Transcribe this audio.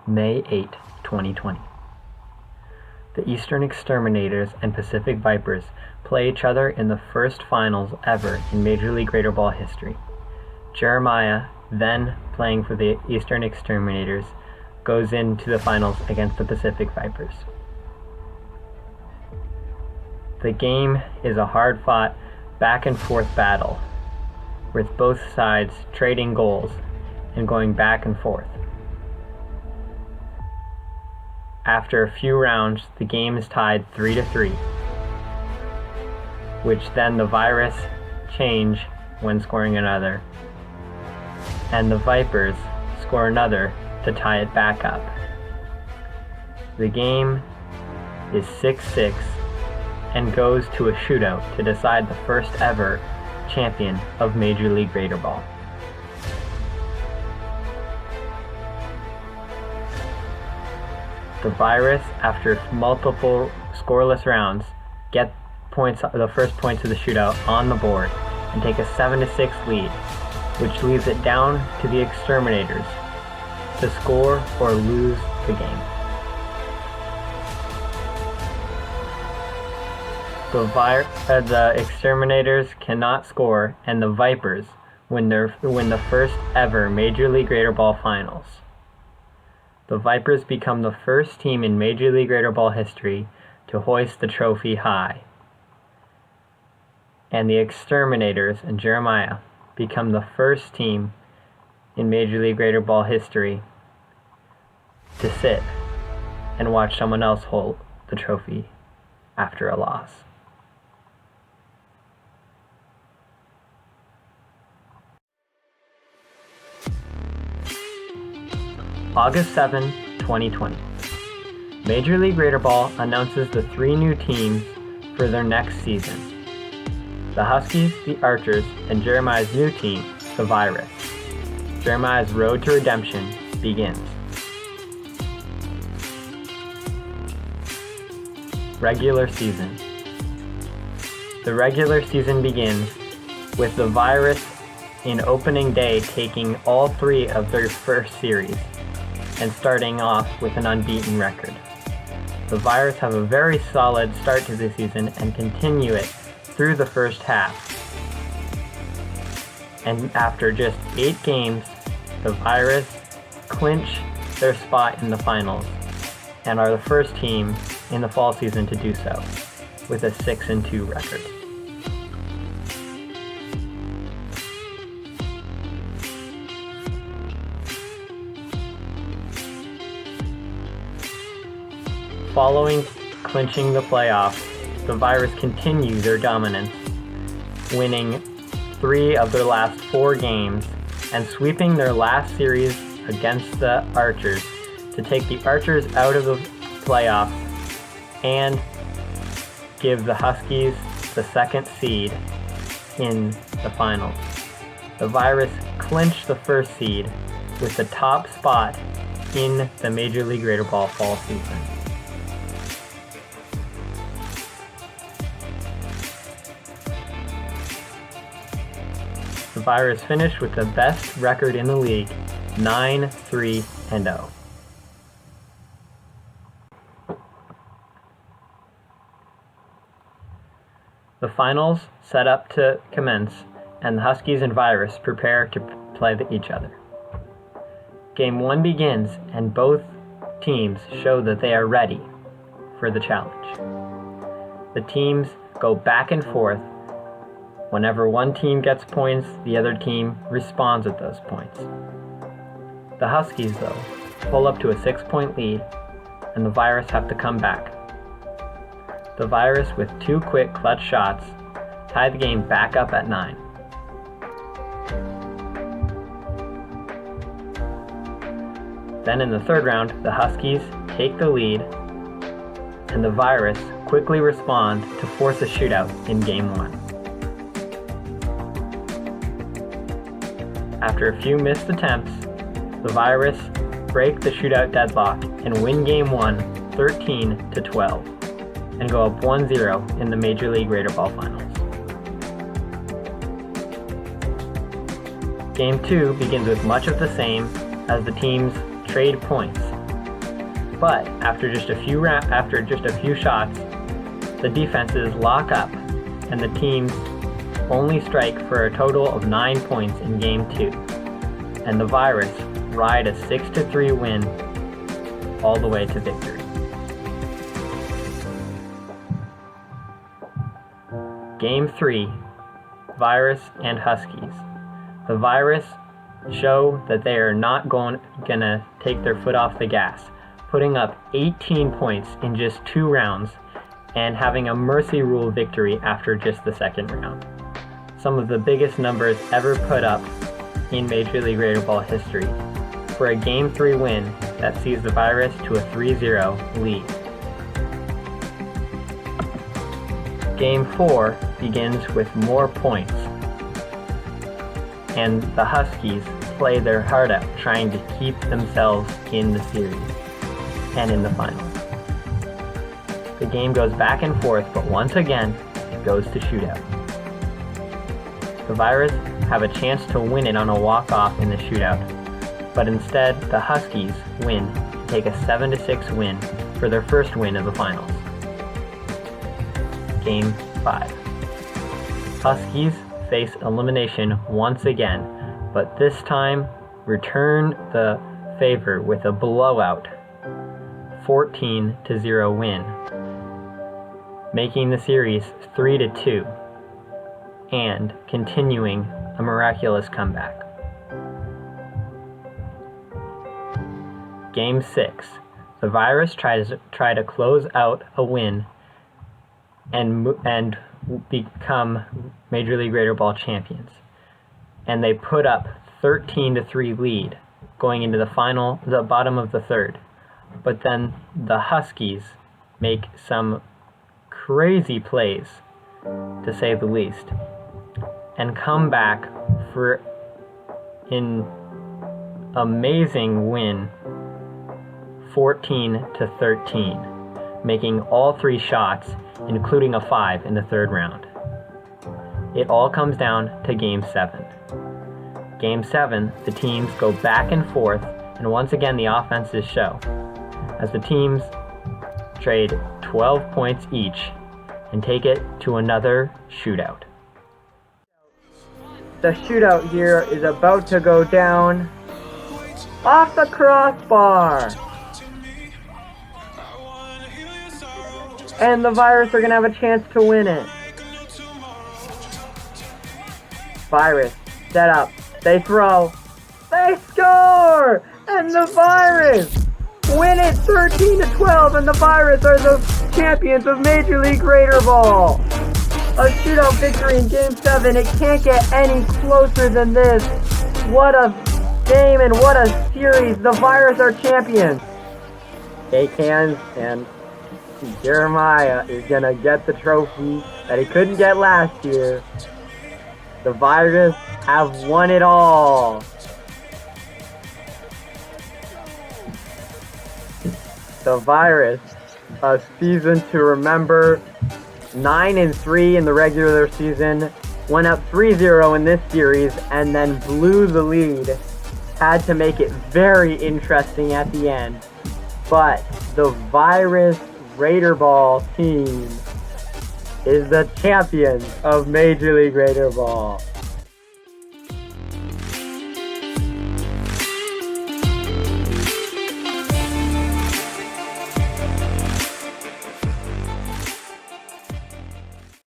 May 8, 2020. The Eastern Exterminators and Pacific Vipers play each other in the first finals ever in Major League Greater Ball history. Jeremiah, then playing for the Eastern Exterminators, goes into the finals against the Pacific Vipers. The game is a hard-fought, back-and-forth battle, with both sides trading goals and going back and forth. After a few rounds, the game is tied 3-3, which then the Virus change when scoring another, and the Vipers score another to tie it back up. The game is 6-6 and goes to a shootout to decide the first ever champion of Major League Greater Ball. The Virus, after multiple scoreless rounds, get the first points of the shootout on the board and take a 7-6 lead, which leaves it down to the Exterminators to score or lose the game. The Exterminators cannot score, and the Vipers win the first ever Major League Greater Ball finals. The Vipers become the first team in Major League Greater Ball history to hoist the trophy high. And the Exterminators and Jeremiah become the first team in Major League Greater Ball history to sit and watch someone else hold the trophy after a loss. August 7, 2020. Major League Greater Ball announces the 3 new teams for their next season. The Huskies, the Archers, and Jeremiah's new team, the Virus. Jeremiah's road to redemption begins. Regular season. The regular season begins with the Virus in opening day taking all 3 of their first series and starting off with an unbeaten record. The Virus have a very solid start to the season and continue it through the first half. And after just 8 games, the Virus clinch their spot in the finals and are the first team in the fall season to do so, with a 6-2 record. Following clinching the playoffs, the Virus continue their dominance, winning 3 of their last 4 games and sweeping their last series against the Archers to take the Archers out of the playoffs and give the Huskies the 2nd seed in the finals. The Virus clinched the 1st seed with the top spot in the Major League Greater Ball fall season. The Virus finished with the best record in the league, 9-3-0. The finals set up to commence, and the Huskies and Virus prepare to play each other. Game 1 begins, and both teams show that they are ready for the challenge. The teams go back and forth. Whenever one team gets points, the other team responds with those points. The Huskies, though, pull up to a 6-point lead, and the Virus have to come back. The Virus, with 2 quick clutch shots, tie the game back up at 9. Then in the 3rd round, the Huskies take the lead, and the Virus quickly respond to force a shootout in Game 1. After a few missed attempts, the Virus break the shootout deadlock and win Game 1 13-12 and go up 1-0 in the Major League Greater Ball Finals. Game 2 begins with much of the same as the teams trade points, But after just a few shots, the defenses lock up and the teams only strike for a total of 9 points in Game 2. And the Virus ride a 6-3 win all the way to victory. Game 3, Virus and Huskies. The Virus show that they are not gonna take their foot off the gas, putting up 18 points in just 2 rounds and having a mercy rule victory after just the second round. Some of the biggest numbers ever put up in Major League Raider Ball history for a Game 3 win that sees the Virus to a 3-0 lead. Game 4 begins with more points, and the Huskies play their heart out trying to keep themselves in the series and in the finals. The game goes back and forth, but once again, it goes to shootout. The Virus have a chance to win it on a walk-off in the shootout, but instead, the Huskies win to take a 7-6 win for their first win of the finals. Game 5. Huskies face elimination once again, but this time return the favor with a blowout 14-0 win, making the series 3-2 and continuing a miraculous comeback. Game 6. The Virus try to close out a win and become Major League Raider Ball champions. And they put up 13-3 lead going into the bottom of the third. But then the Huskies make some crazy plays, to say the least, and come back for an amazing win, 14-13, making all 3 shots, including a 5 in the third round. It all comes down to Game 7. Game 7, the teams go back and forth, and once again the offenses show, as the teams trade 12 points each and take it to another shootout. The shootout here is about to go down off the crossbar. And the Virus are going to have a chance to win it. Virus, set up, they throw, they score! And the Virus win it 13-12, and the Virus are the champions of Major League Raider Ball. A shootout victory in Game 7. It can't get any closer than this. What a game and what a series. The Virus are champions. Shake hands, and Jeremiah is going to get the trophy that he couldn't get last year. The Virus have won it all. The Virus, a season to remember. 9-3 in the regular season, went up 3-0 in this series, and then blew the lead. Had to make it very interesting at the end. But the Virus Raider Ball team is the champions of Major League Raider Ball.